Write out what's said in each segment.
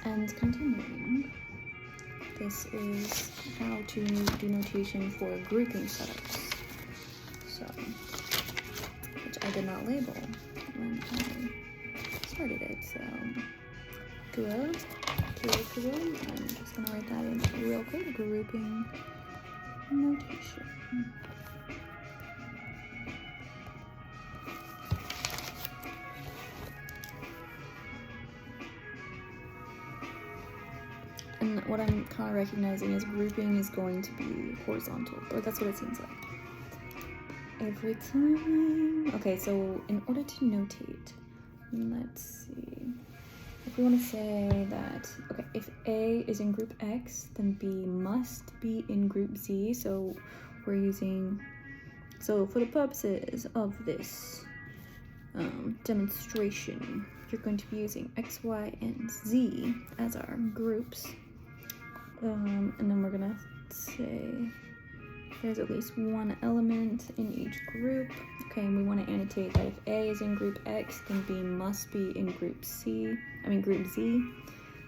And continuing, this is how to do notation for grouping setups. So, which I did not label when I started it. So, cool. I'm just gonna write that in real quick. Grouping notation. And what I'm kind of recognizing is grouping is going to be horizontal, or that's what it seems like. Every time. Okay, so in order to notate, let's see. If we want to say that, okay, if A is in group X, then B must be in group Z. So we're using, so for the purposes of this demonstration, you're going to be using X, Y, and Z as our groups. And then we're gonna say there's at least one element in each group. Okay, and we want to annotate that if A is in group X, then B must be in group Z.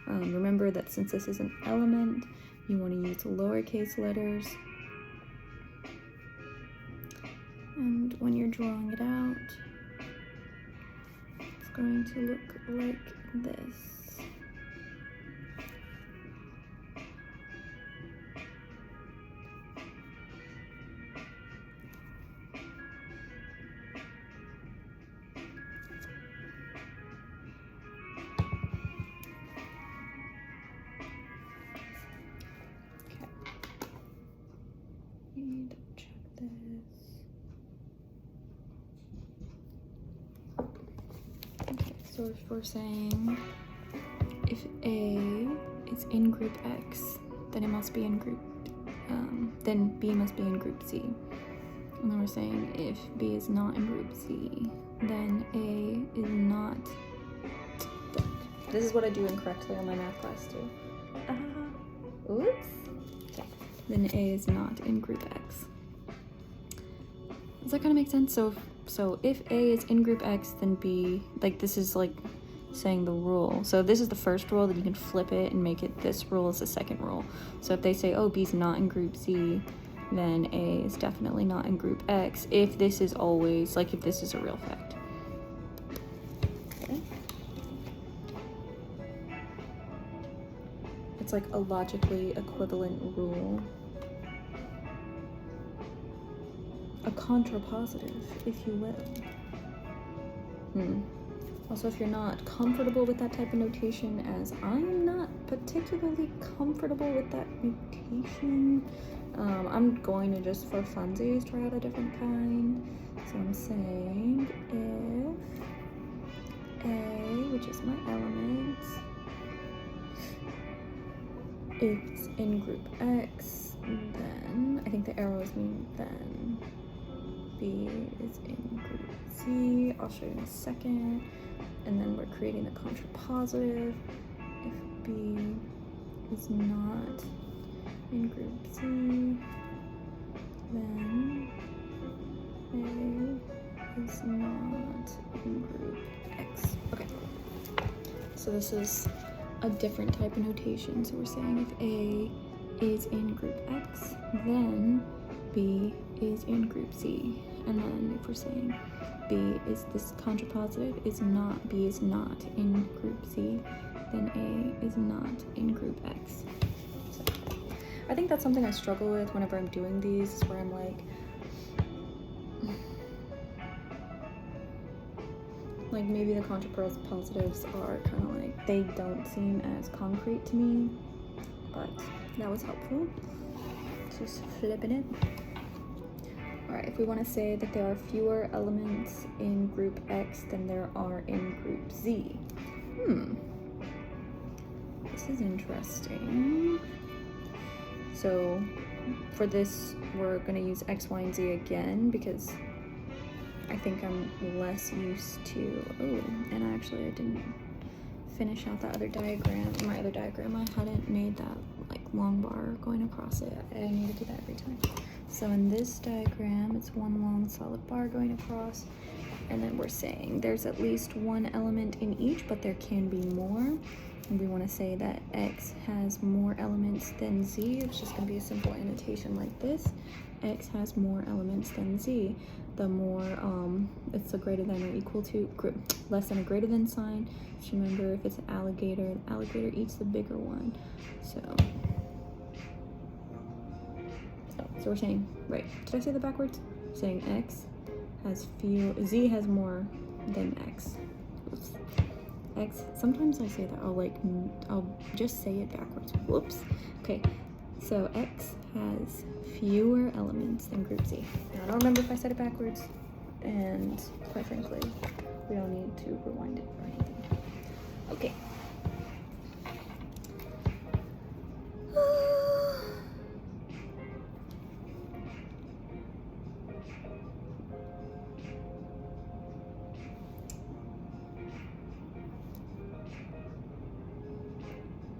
Remember that since this is an element, you want to use lowercase letters. And when you're drawing it out, it's going to look like this. Need to check this. Okay, so if we're saying if A is in group X, then it must be in group, then B must be in group Z. And then we're saying if B is not in group Z, then A is not. This is what I do incorrectly on my math class too. Oops. Then A is not in group X. Does that kind of make sense? So if A is in group X, then B, like this is like saying the rule. So this is the first rule, that you can flip it and make it this rule is the second rule. So if they say, oh, B's not in group Z, then A is definitely not in group X, if this is always, like if this is a real fact. Okay. It's like a logically equivalent rule. A contrapositive, if you will. Also, if you're not comfortable with that type of notation, as I'm not particularly comfortable with that notation, I'm going to just for funsies try out a different kind. So I'm saying if A, which is my element, it's in group X, then I think the arrows mean then B is in group Z. I'll show you in a second. And then we're creating the contrapositive. If B is not in group Z, then A is not in group X. Okay. So this is a different type of notation. So we're saying if A is in group X, then B is in group Z. And then if we're saying B is this contrapositive is not, B is not in group Z, then A is not in group X. So I think that's something I struggle with whenever I'm doing these, where I'm like maybe the contrapositives are kind of like, they don't seem as concrete to me, but that was helpful. Just flipping it. Alright, if we want to say that there are fewer elements in group X than there are in group Z. This is interesting. So for this, we're going to use X, Y, and Z again because I think I'm less used to, and actually I didn't finish out that other diagram. In my other diagram, I hadn't made that like long bar going across it. I need to do that every time. So in this diagram, it's one long solid bar going across, and then we're saying there's at least one element in each, but there can be more. and we want to say that X has more elements than Z, it's just going to be a simple annotation like this. X has more elements than Z. The more, it's a greater than or equal to, less than or greater than sign. Just remember, if it's an alligator, the alligator eats the bigger one. So we're saying, right, did I say that backwards? Saying X has Z has more than X. Oops. X, sometimes I say that, I'll just say it backwards. Whoops. Okay, so X has fewer elements than group Z. Now, I don't remember if I said it backwards, and quite frankly, we don't need to rewind it or anything. Okay.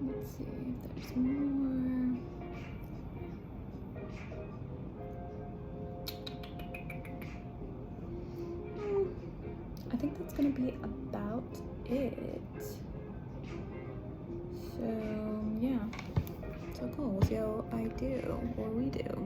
Let's see if there's more. I think that's gonna be about it. So yeah, so cool. We'll see how I do, or we do.